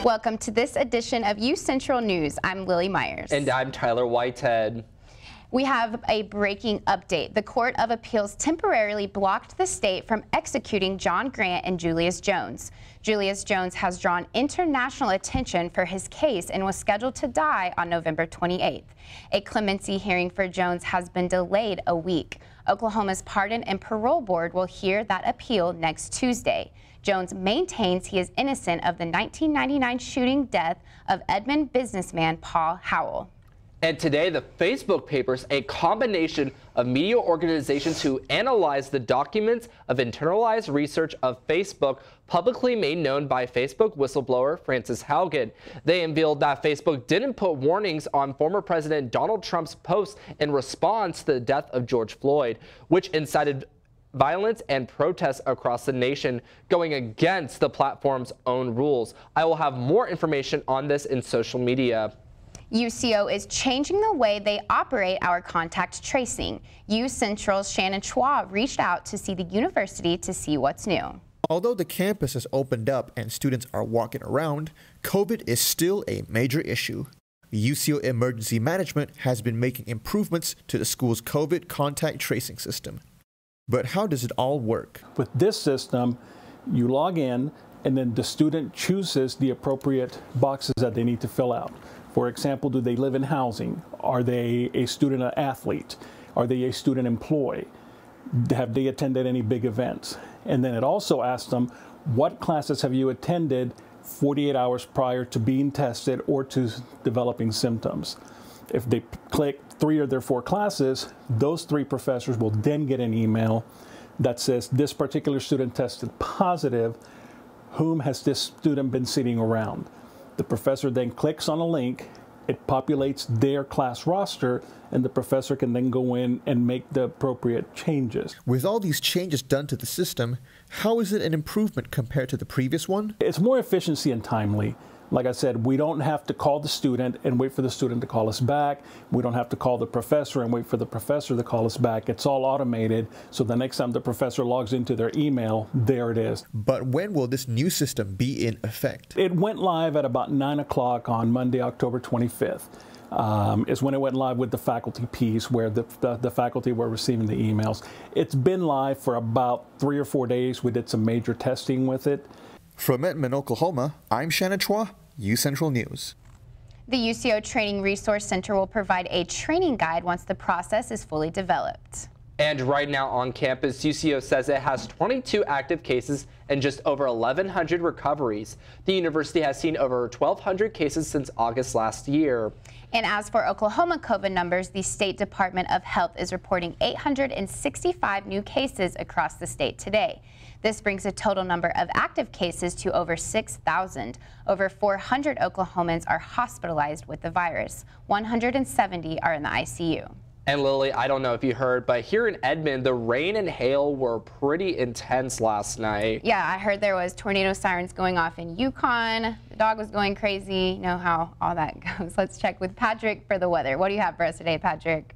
Welcome to this edition of UCentral News. I'm Lily Myers. And I'm Tyler Whitehead. We have a breaking update. The Court of Appeals temporarily blocked the state from executing John Grant and Julius Jones. Julius Jones has drawn international attention for his case and was scheduled to die on November 28th. A clemency hearing for Jones has been delayed a week. Oklahoma's Pardon and Parole Board will hear that appeal next Tuesday. Jones maintains he is innocent of the 1999 shooting death of Edmond businessman Paul Howell. And today, the Facebook Papers, a combination of media organizations who analyze the documents of internalized research of Facebook, publicly made known by Facebook whistleblower Frances Haugen. They unveiled that Facebook didn't put warnings on former President Donald Trump's posts in response to the death of George Floyd, which incited violence and protests across the nation, going against the platform's own rules. I will have more information on this in social media. UCO is changing the way they operate our contact tracing. UCentral's Shannon Chua reached out to see the university to see what's new. Although the campus has opened up and students are walking around, COVID is still a major issue. UCO Emergency Management has been making improvements to the school's COVID contact tracing system. But how does it all work? With this system, you log in and then the student chooses the appropriate boxes that they need to fill out. For example, do they live in housing? Are they a student or athlete? Are they a student employee? Have they attended any big events? And then it also asks them, what classes have you attended 48 hours prior to being tested or to developing symptoms? If they click 3 of their 4 classes, those 3 professors will then get an email that says this particular student tested positive. Whom has this student been sitting around? The professor then clicks on a link, it populates their class roster, and the professor can then go in and make the appropriate changes. With all these changes done to the system, how is it an improvement compared to the previous one? It's more efficiency and timely. Like I said, we don't have to call the student and wait for the student to call us back. We don't have to call the professor and wait for the professor to call us back. It's all automated, so the next time the professor logs into their email, there it is. But when will this new system be in effect? It went live at about 9 o'clock on Monday, October 25th. Is when it went live with the faculty piece where the faculty were receiving the emails. It's been live for about 3 or 4 days. We did some major testing with it. From Edmond, Oklahoma, I'm Shannon Chua, UCentral News. The UCO Training Resource Center will provide a training guide once the process is fully developed. And right now on campus, UCO says it has 22 active cases and just over 1,100 recoveries. The university has seen over 1,200 cases since August last year. And as for Oklahoma COVID numbers, the State Department of Health is reporting 865 new cases across the state today. This brings the total number of active cases to over 6,000. Over 400 Oklahomans are hospitalized with the virus. 170 are in the ICU. And Lily, I don't know if you heard, but here in Edmond, the rain and hail were pretty intense last night. Yeah, I heard there was tornado sirens going off in Yukon. The dog was going crazy. You know how all that goes. Let's check with Patrick for the weather. What do you have for us today, Patrick?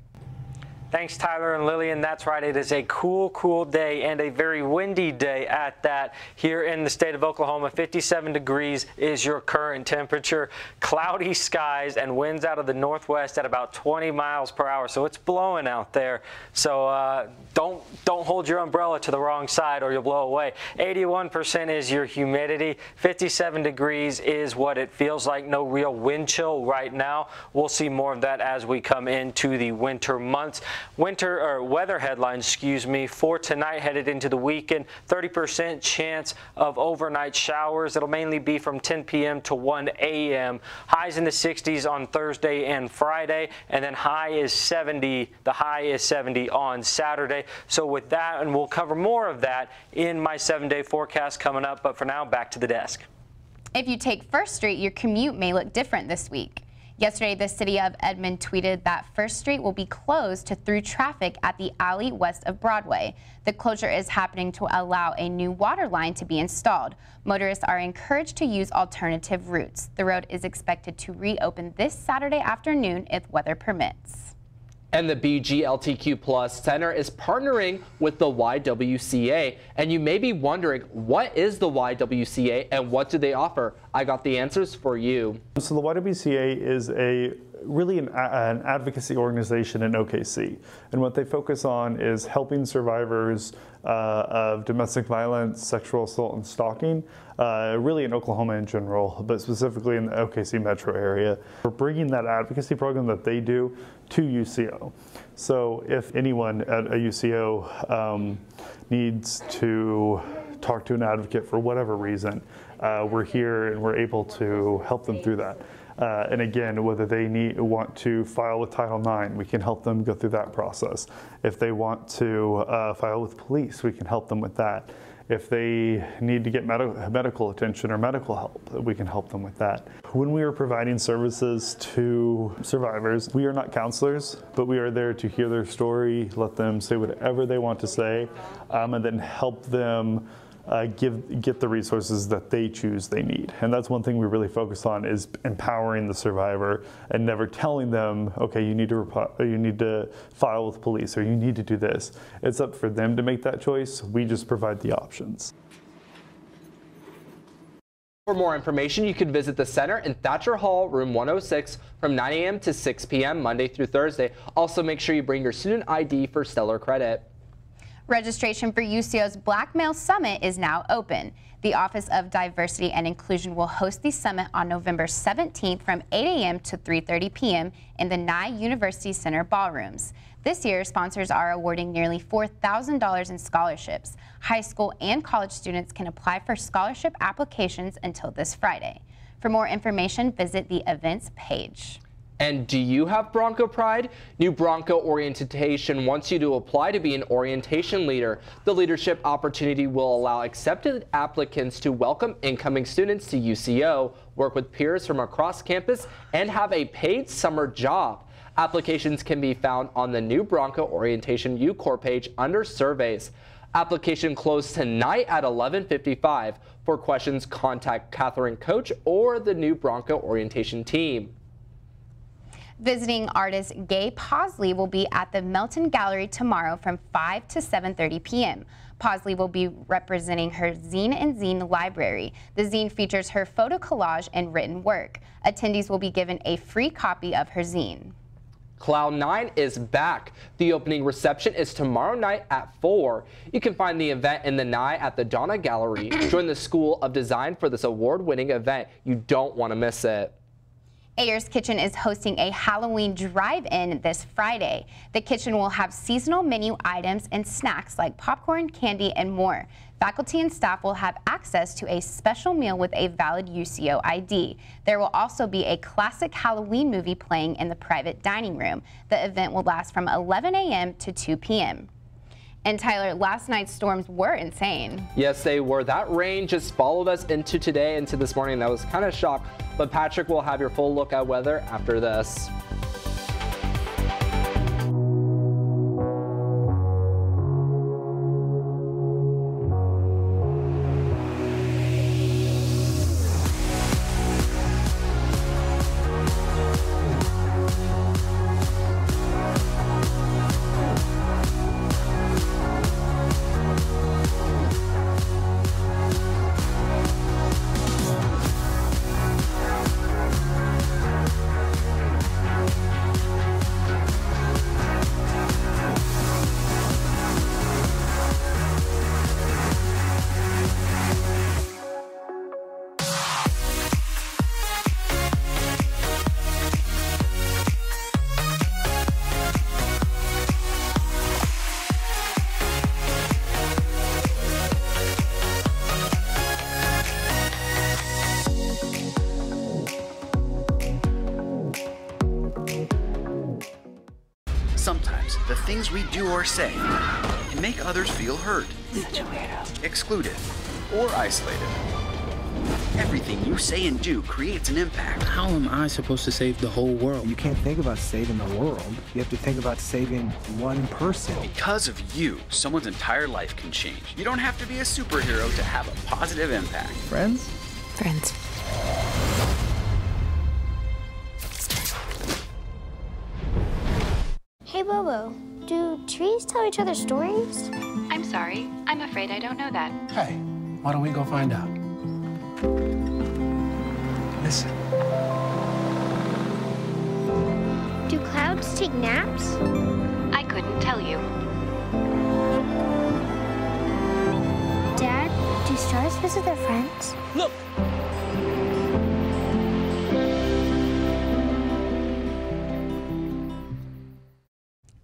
Thanks, Tyler and Lily, and that's right. It is a cool day and a very windy day at that here in the state of Oklahoma. 57 degrees is your current temperature. Cloudy skies and winds out of the northwest at about 20 miles per hour, so it's blowing out there. So don't hold your umbrella to the wrong side or you'll blow away. 81% is your humidity. 57 degrees is what it feels like. No real wind chill right now. We'll see more of that as we come into the winter months. Weather headlines, for tonight headed into the weekend. 30% chance of overnight showers. It'll mainly be from 10 p.m. to 1 a.m. Highs in the 60s on Thursday and Friday, and then high is 70. The high is 70 on Saturday. So with that, and we'll cover more of that in my 7-day forecast coming up. But for now, back to the desk. If you take First Street, your commute may look different this week. Yesterday, the city of Edmond tweeted that First Street will be closed to through traffic at the alley west of Broadway. The closure is happening to allow a new water line to be installed. Motorists are encouraged to use alternative routes. The road is expected to reopen this Saturday afternoon if weather permits. And the BGLTQ+ Center is partnering with the YWCA. And you may be wondering, what is the YWCA and what do they offer? I got the answers for you. So the YWCA is really an advocacy organization in OKC. And what they focus on is helping survivors of domestic violence, sexual assault, and stalking, really in Oklahoma in general, but specifically in the OKC metro area. We're bringing that advocacy program that they do to UCO. So if anyone at a UCO needs to talk to an advocate for whatever reason, we're here and we're able to help them through that. And again, whether they want to file with Title IX, we can help them go through that process. If they want to file with police, we can help them with that. If they need to get medical attention or medical help, we can help them with that. When we are providing services to survivors, we are not counselors, but we are there to hear their story, let them say whatever they want to say, and then help them get the resources that they choose they need. And that's one thing we really focus on, is empowering the survivor and never telling them, okay, you need to file with police or you need to do this. It's up for them to make that choice. We just provide the options. For more information, you can visit the center in Thatcher Hall, room 106, from 9 a.m. to 6 p.m. Monday through Thursday. Also, make sure you bring your student ID for stellar credit. Registration for UCO's Black Male Summit is now open. The Office of Diversity and Inclusion will host the summit on November 17th from 8 a.m. to 3:30 p.m. in the Nye University Center ballrooms. This year, sponsors are awarding nearly $4,000 in scholarships. High school and college students can apply for scholarship applications until this Friday. For more information, visit the events page. And do you have Bronco Pride? New Bronco Orientation wants you to apply to be an orientation leader. The leadership opportunity will allow accepted applicants to welcome incoming students to UCO, work with peers from across campus, and have a paid summer job. Applications can be found on the New Bronco Orientation UCorps page under surveys. Application closed tonight at 11:55. For questions, contact Catherine Coach or the New Bronco Orientation team. Visiting artist Gay Posley will be at the Melton Gallery tomorrow from 5 to 7:30 p.m. Posley will be representing her Zine and Zine library. The zine features her photo collage and written work. Attendees will be given a free copy of her zine. Cloud 9 is back. The opening reception is tomorrow night at 4. You can find the event in the Nye at the Donna Gallery. Join the School of Design for this award-winning event. You don't want to miss it. Ayers Kitchen is hosting a Halloween drive-in this Friday. The kitchen will have seasonal menu items and snacks like popcorn, candy, and more. Faculty and staff will have access to a special meal with a valid UCO ID. There will also be a classic Halloween movie playing in the private dining room. The event will last from 11 a.m. to 2 p.m. And Tyler, last night's storms were insane. Yes, they were. That rain just followed us into today, into this morning. That was kind of a shock. But Patrick will have your full look at weather after this. Sometimes the things we do or say can make others feel hurt, excluded, or isolated. Everything you say and do creates an impact. How am I supposed to save the whole world? You can't think about saving the world. You have to think about saving one person. Because of you, someone's entire life can change. You don't have to be a superhero to have a positive impact. Friends? Friends. Hey, Bobo, do trees tell each other stories? I'm sorry. I'm afraid I don't know that. Hey, why don't we go find out? Listen. Do clouds take naps? I couldn't tell you. Dad, do stars visit their friends? Look!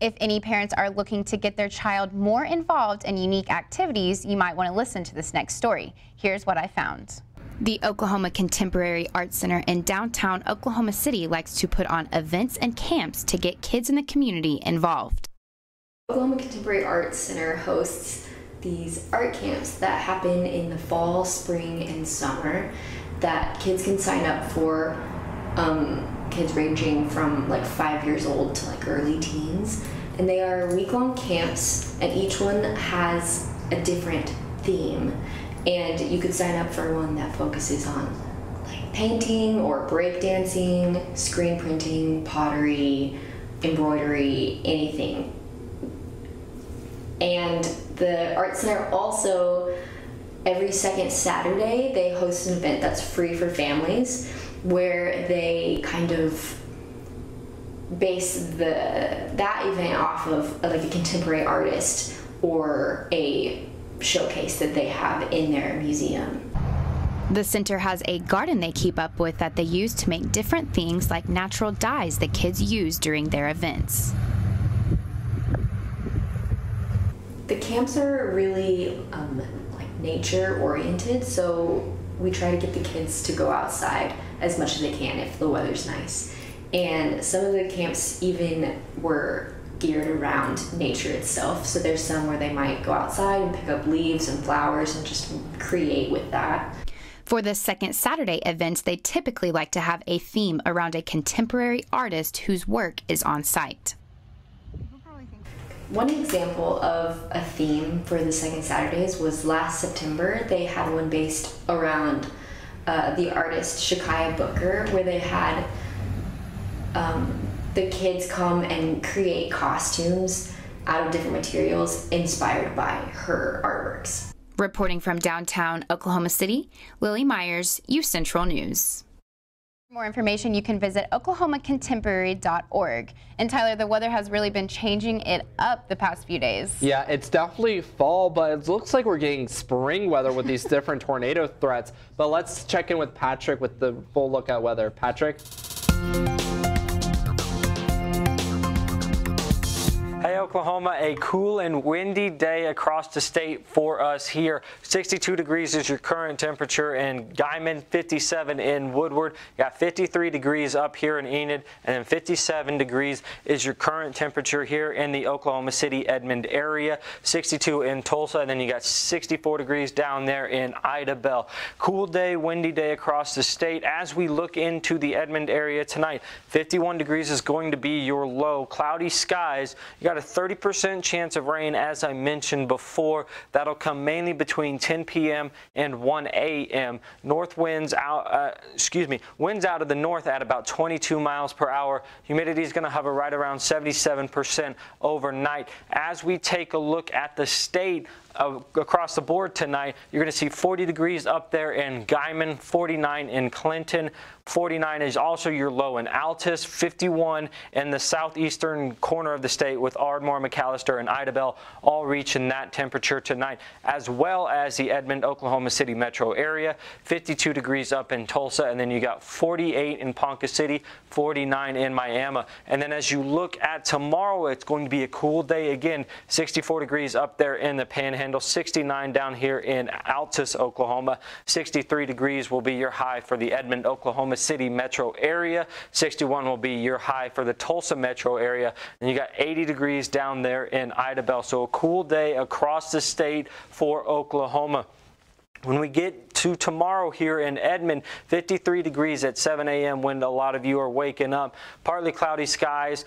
If any parents are looking to get their child more involved in unique activities, you might want to listen to this next story. Here's what I found. The Oklahoma Contemporary Arts Center in downtown Oklahoma City likes to put on events and camps to get kids in the community involved. Oklahoma Contemporary Arts Center hosts these art camps that happen in the fall, spring, and summer that kids can sign up for. Kids ranging from like 5 years old to like early teens, and they are week-long camps, and each one has a different theme, and you could sign up for one that focuses on like painting or breakdancing, screen printing, pottery, embroidery, anything. And the Art Center also, every second Saturday, they host an event that's free for families, where they kind of base that event off of like a contemporary artist or a showcase that they have in their museum. The center has a garden they keep up with that they use to make different things like natural dyes that kids use during their events. The camps are really like nature oriented, so we try to get the kids to go outside as much as they can if the weather's nice. And some of the camps even were geared around nature itself. So there's some where they might go outside and pick up leaves and flowers and just create with that. For the second Saturday events, they typically like to have a theme around a contemporary artist whose work is on site. One example of a theme for the second Saturdays was last September. They had one based around the artist Shakaya Booker, where they had the kids come and create costumes out of different materials inspired by her artworks. Reporting from downtown Oklahoma City, Lily Myers, UCentral News. For more information, you can visit oklahomacontemporary.org. And Tyler, the weather has really been changing it up the past few days. Yeah, it's definitely fall, but it looks like we're getting spring weather with these different tornado threats. But let's check in with Patrick with the full look at weather. Patrick? Hey Oklahoma, a cool and windy day across the state for us here. 62 degrees is your current temperature in Guymon, 57 in Woodward. You got 53 degrees up here in Enid, and then 57 degrees is your current temperature here in the Oklahoma City, Edmond area. 62 in Tulsa, and then you got 64 degrees down there in Idabel. Cool day, windy day across the state. As we look into the Edmond area tonight, 51 degrees is going to be your low. Cloudy skies. You got a 30% chance of rain, as I mentioned before. That'll come mainly between 10 p.m. and 1 a.m. North winds out, winds out of the north at about 22 miles per hour. Humidity is going to hover right around 77% overnight. As we take a look at the state, across the board tonight, you're going to see 40 degrees up there in Guymon, 49 in Clinton, 49 is also your low in Altus, 51 in the southeastern corner of the state with Ardmore, McAllister, and Idabel, all reaching that temperature tonight, as well as the Edmond, Oklahoma City metro area, 52 degrees up in Tulsa, and then you got 48 in Ponca City, 49 in Miami. And then as you look at tomorrow, it's going to be a cool day again, 64 degrees up there in the Panhandle, 69 down here in Altus, Oklahoma, 63 degrees will be your high for the Edmond, Oklahoma City metro area, 61 will be your high for the Tulsa metro area, and you got 80 degrees down there in Idabel. So a cool day across the state for Oklahoma. When we get to tomorrow here in Edmond, 53 degrees at 7 a.m. when a lot of you are waking up. Partly cloudy skies.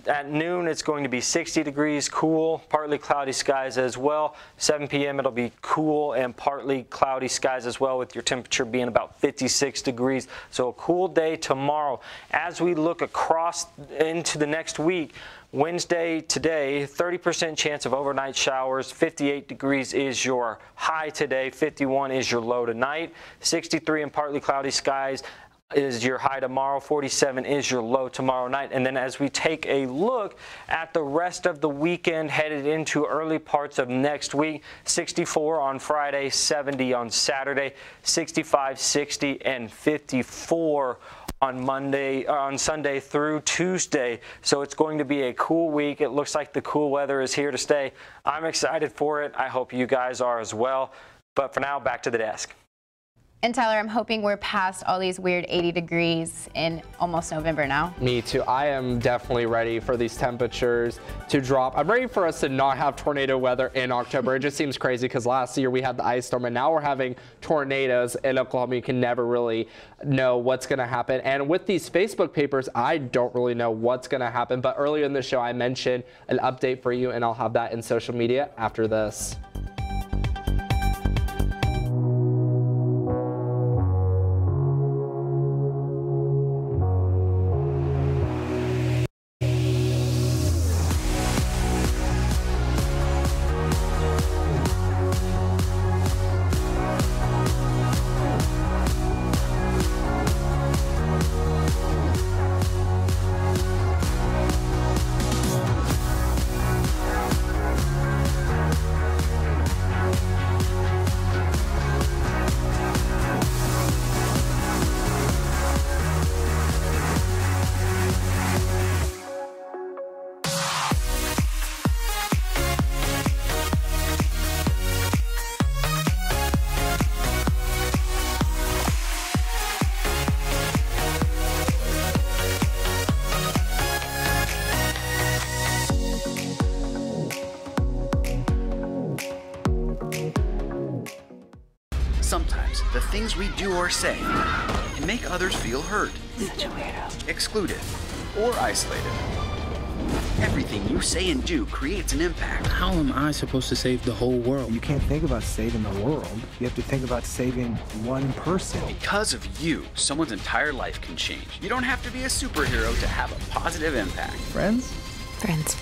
At noon, it's going to be 60 degrees, cool, partly cloudy skies as well. 7 p.m. it'll be cool and partly cloudy skies as well, with your temperature being about 56 degrees. So a cool day tomorrow. As we look across into the next week, Wednesday today, 30% chance of overnight showers. 58 degrees is your high today. 51 is your low tonight. 63 and partly cloudy skies is your high tomorrow. 47 is your low tomorrow night. And then as we take a look at the rest of the weekend headed into early parts of next week, 64 on Friday, 70 on Saturday, 65, 60, and 54 on Sunday through Tuesday. So it's going to be a cool week. It looks like the cool weather is here to stay. I'm excited for it. I hope you guys are as well. But for now, back to the desk. And Tyler, I'm hoping we're past all these weird 80 degrees in almost November now. Me too. I am definitely ready for these temperatures to drop. I'm ready for us to not have tornado weather in October. It just seems crazy because last year we had the ice storm and now we're having tornadoes in Oklahoma. You can never really know what's going to happen. And with these Facebook papers, I don't really know what's going to happen. But earlier in the show, I mentioned an update for you, and I'll have that in social media after this. Sometimes the things we do or say can make others feel hurt, excluded, or isolated. Everything you say and do creates an impact. How am I supposed to save the whole world? You can't think about saving the world. You have to think about saving one person. Because of you, someone's entire life can change. You don't have to be a superhero to have a positive impact. Friends? Friends.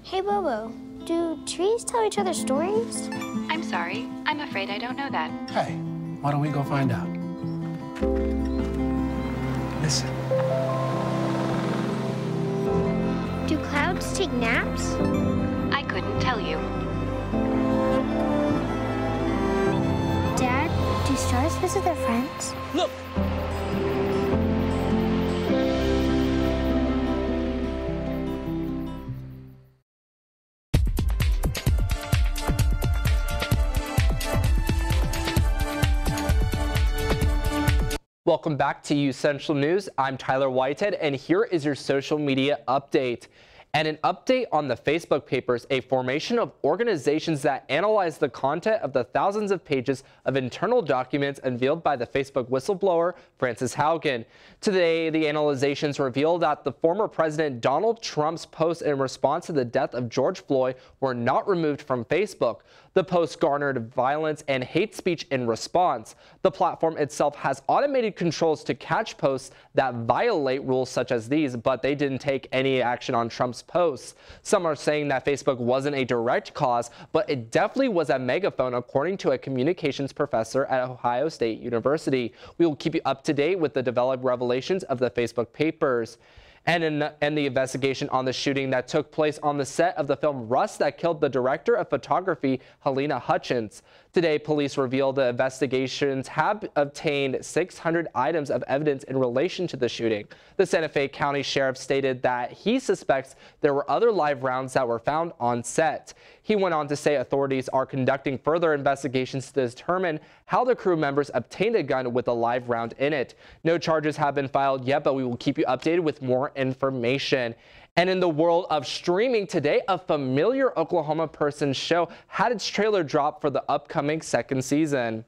Hey, Bobo, do trees tell each other stories? I'm sorry. I'm afraid I don't know that. Hey, why don't we go find out? Listen. Do clouds take naps? I couldn't tell you. Dad, do stars visit their friends? Look! Welcome back to UCentral News. I'm Tyler Whitehead, and here is your social media update. And an update on the Facebook papers, a formation of organizations that analyze the content of the thousands of pages of internal documents unveiled by the Facebook whistleblower, Frances Haugen. Today, the analyzations reveal that the former President Donald Trump's posts in response to the death of George Floyd were not removed from Facebook. The posts garnered violence and hate speech in response. The platform itself has automated controls to catch posts that violate rules such as these, but they didn't take any action on Trump's posts. Some are saying that Facebook wasn't a direct cause, but it definitely was a megaphone, according to a communications professor at Ohio State University. We will keep you up to date with the developed revelations of the Facebook papers. And in the investigation on the shooting that took place on the set of the film Rust that killed the director of photography, Helena Hutchins. Today, police revealed the investigations have obtained 600 items of evidence in relation to the shooting. The Santa Fe County Sheriff stated that he suspects there were other live rounds that were found on set. He went on to say authorities are conducting further investigations to determine how the crew members obtained a gun with a live round in it. No charges have been filed yet, but we will keep you updated with more information. And in the world of streaming today, a familiar Oklahoma person show had its trailer dropped for the upcoming second season.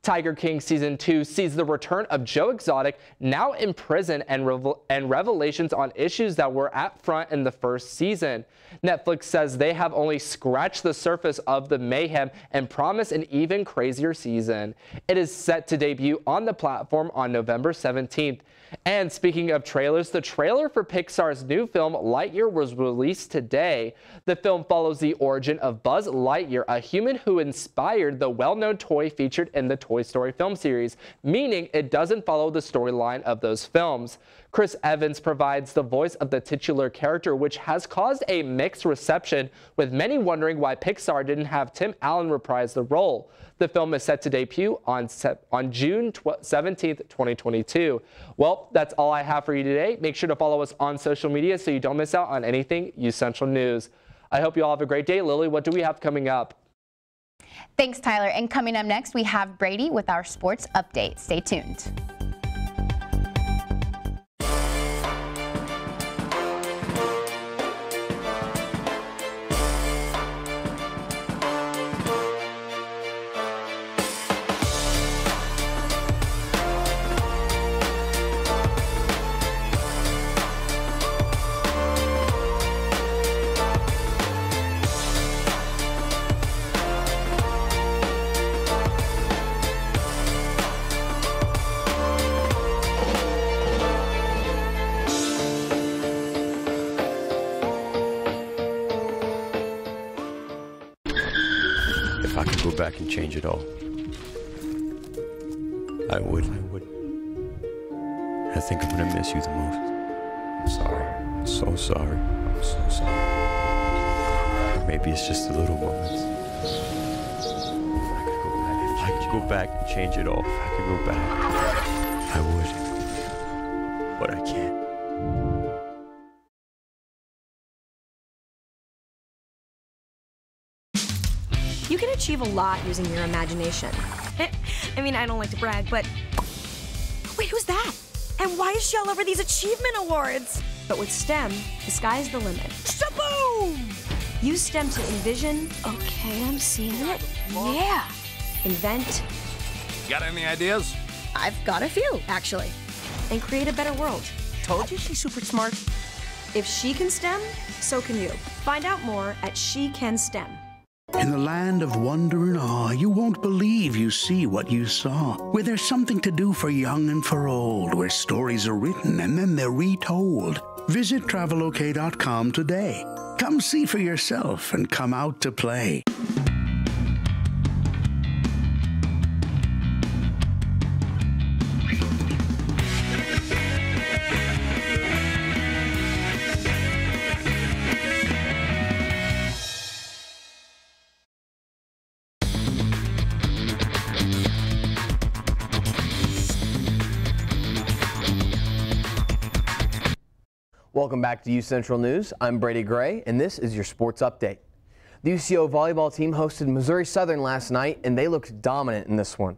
Tiger King Season 2 sees the return of Joe Exotic, now in prison, and revelations on issues that were at front in the first season. Netflix says they have only scratched the surface of the mayhem and promise an even crazier season. It is set to debut on the platform on November 17th. And speaking of trailers, the trailer for Pixar's new film Lightyear was released today. The film follows the origin of Buzz Lightyear, a human who inspired the well-known toy featured in the Toy Story film series, meaning it doesn't follow the storyline of those films. Chris Evans provides the voice of the titular character, which has caused a mixed reception, with many wondering why Pixar didn't have Tim Allen reprise the role. The film is set to debut on June 17th, 2022. Well, that's all I have for you today. Make sure to follow us on social media so you don't miss out on anything UCentral News. I hope you all have a great day. Lily, what do we have coming up? Thanks, Tyler. And coming up next, we have Brady with our sports update. Stay tuned. If I could go back and change it all, I would. I think I'm gonna miss you the most. I'm sorry. I'm so sorry. I'm so sorry. Maybe it's just the little moments. If I could go back and change it all, if I could go back, I would. But I can't. You can achieve a lot using your imagination. I mean, I don't like to brag, but... Wait, who's that? And why is she all over these achievement awards? But with STEM, the sky's the limit. Shaboom! Use STEM to envision... Okay, I'm seeing it. Yeah! Invent... Got any ideas? I've got a few, actually. And create a better world. Told you she's super smart. If she can STEM, so can you. Find out more at She Can STEM. In the land of wonder and awe, you won't believe you see what you saw. Where there's something to do for young and for old, where stories are written and then they're retold. Visit travelok.com today. Come see for yourself and come out to play. Welcome back to UCentral News. I'm Brady Gray, and this is your sports update. The UCO volleyball team hosted Missouri Southern last night, and they looked dominant in this one.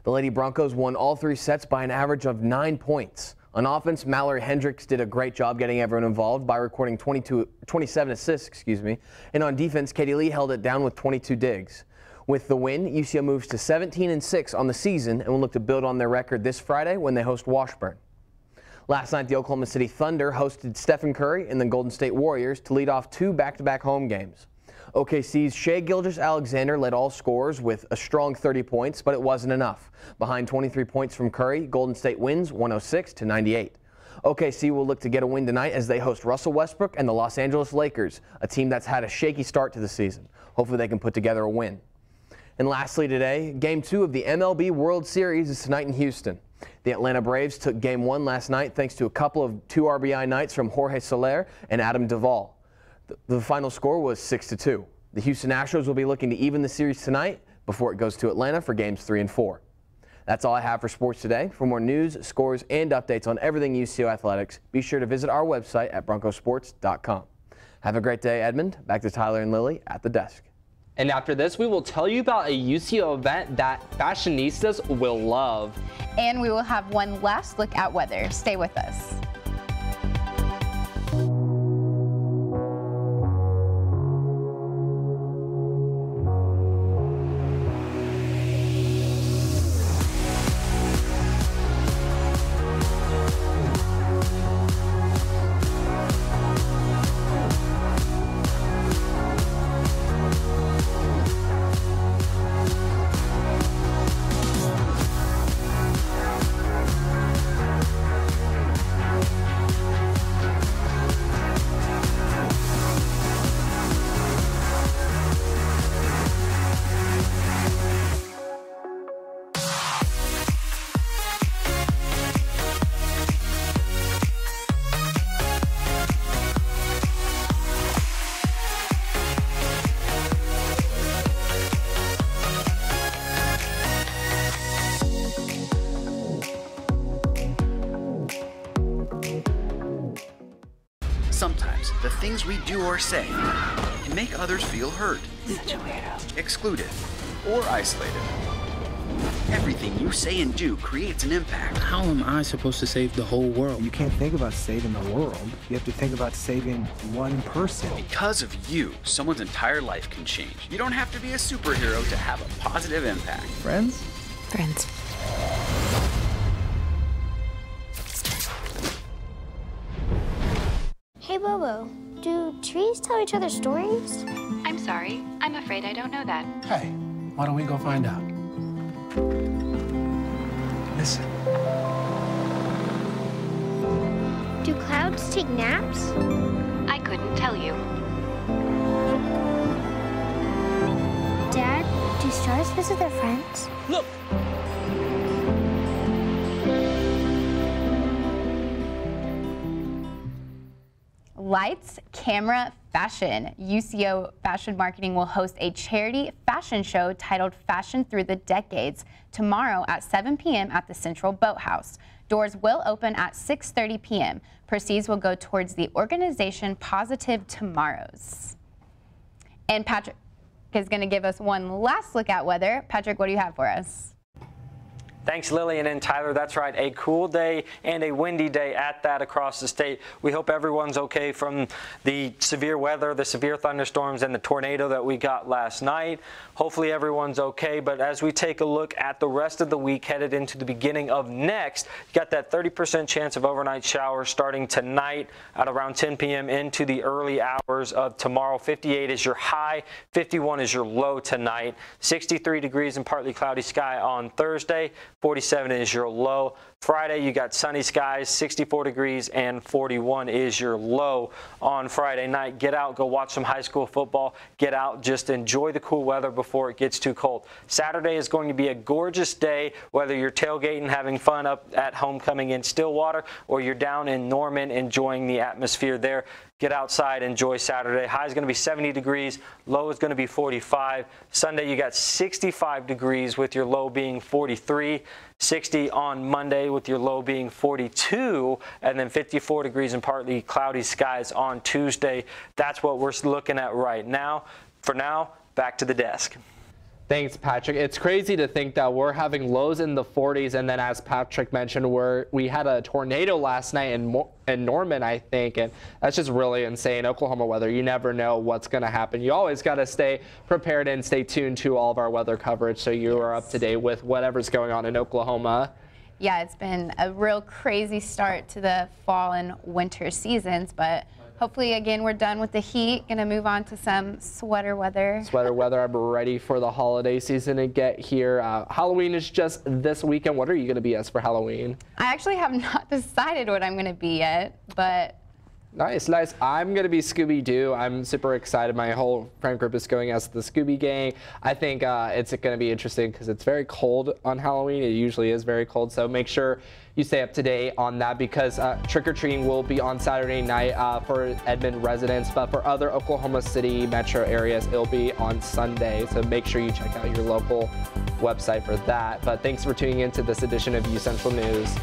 The Lady Broncos won all three sets by an average of 9 points. On offense, Mallory Hendricks did a great job getting everyone involved by recording 27 assists, and on defense, Katie Lee held it down with 22 digs. With the win, UCO moves to 17-6 on the season and will look to build on their record this Friday when they host Washburn. Last night, the Oklahoma City Thunder hosted Stephen Curry and the Golden State Warriors to lead off two back-to-back home games. OKC's Shai Gilgeous-Alexander led all scorers with a strong 30 points, but it wasn't enough. Behind 23 points from Curry, Golden State wins 106-98. OKC will look to get a win tonight as they host Russell Westbrook and the Los Angeles Lakers, a team that's had a shaky start to the season. Hopefully they can put together a win. And lastly today, Game 2 of the MLB World Series is tonight in Houston. The Atlanta Braves took Game 1 last night thanks to a couple of 2 RBI nights from Jorge Soler and Adam Duvall. The final score was 6-2. The Houston Astros will be looking to even the series tonight before it goes to Atlanta for Games 3 and 4. That's all I have for sports today. For more news, scores, and updates on everything UCO athletics, be sure to visit our website at broncosports.com. Have a great day, Edmond. Back to Tyler and Lily at the desk. And after this, we will tell you about a UCO event that fashionistas will love. And we will have one last look at weather. Stay with us. Sometimes the things we do or say can make others feel hurt, Such a weirdo. excluded, or isolated. Everything you say and do creates an impact. How am I supposed to save the whole world? You can't think about saving the world. You have to think about saving one person. Because of you, someone's entire life can change. You don't have to be a superhero to have a positive impact. Friends? Friends. Hey, Bobo, do trees tell each other stories? I'm sorry. I'm afraid I don't know that. Hey, why don't we go find out? Listen. Do clouds take naps? I couldn't tell you. Dad, do stars visit their friends? Look! Lights, camera, fashion. UCO Fashion Marketing will host a charity fashion show titled Fashion Through the Decades tomorrow at 7 p.m. at the Central Boathouse. Doors will open at 6:30 p.m. Proceeds will go towards the organization Positive Tomorrows. And Patrick is going to give us one last look at weather. Patrick, what do you have for us? Thanks, Lillian and Tyler. That's right, a cool day and a windy day at that across the state. We hope everyone's okay from the severe weather, the severe thunderstorms, and the tornado that we got last night. Hopefully everyone's okay, but as we take a look at the rest of the week headed into the beginning of next, you got that 30% chance of overnight showers starting tonight at around 10 p.m. into the early hours of tomorrow. 58 is your high, 51 is your low tonight, 63 degrees and partly cloudy sky on Thursday. 47 is your low. Friday, you got sunny skies, 64 degrees, and 41 is your low on Friday night. Get out, go watch some high school football. Get out, just enjoy the cool weather before it gets too cold. Saturday is going to be a gorgeous day, whether you're tailgating, having fun up at homecoming in Stillwater, or you're down in Norman enjoying the atmosphere there. Get outside, enjoy Saturday. High is going to be 70 degrees, low is going to be 45. Sunday, you got 65 degrees with your low being 43. 60 on Monday with your low being 42, and then 54 degrees and partly cloudy skies on Tuesday. That's what we're looking at right now. For now, back to the desk. Thanks, Patrick. It's crazy to think that we're having lows in the 40s, and then as Patrick mentioned, we had a tornado last night in Norman, I think, and that's just really insane. Oklahoma weather, you never know what's going to happen. You always got to stay prepared and stay tuned to all of our weather coverage so you are up to date with whatever's going on in Oklahoma. Yeah, it's been a real crazy start to the fall and winter seasons, but hopefully, again, we're done with the heat. Going to move on to some sweater weather. Sweater weather. I'm ready for the holiday season to get here. Halloween is just this weekend. What are you going to be as for Halloween? I actually have not decided what I'm going to be yet, but... Nice, nice. I'm going to be Scooby-Doo. I'm super excited. My whole friend group is going as the Scooby Gang. I think it's going to be interesting because it's very cold on Halloween. It usually is very cold, so make sure you stay up to date on that because trick-or-treating will be on Saturday night for Edmond residents, but for other Oklahoma City metro areas, it'll be on Sunday, so make sure you check out your local website for that. But thanks for tuning in to this edition of UCentral News.